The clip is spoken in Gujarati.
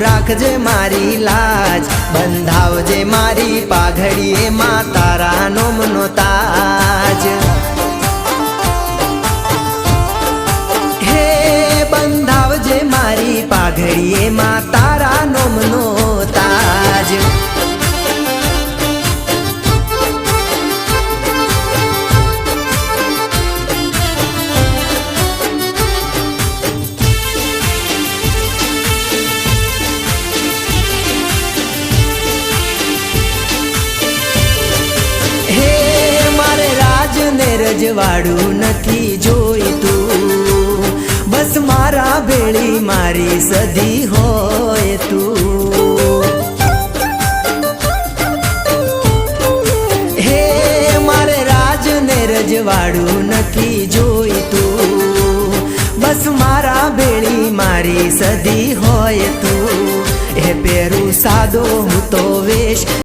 રાખજે મારી લાજ, બંધાવજે મારી પાઘડી એમાં તારા નોમનો તાજ। હે બંધાવજે મારી પાઘડી એમાં તારા નોમનો તાજ। રજવાડું નથી જોઈતું, બસ મારા ભેળી મારી સધી હોય તું। હે મારે રાજ ને રજવાડું નથી જોઈતું, બસ મારા ભેળી મારી સધી હોય તું। હે પહેરું સાદો હું તો વેશ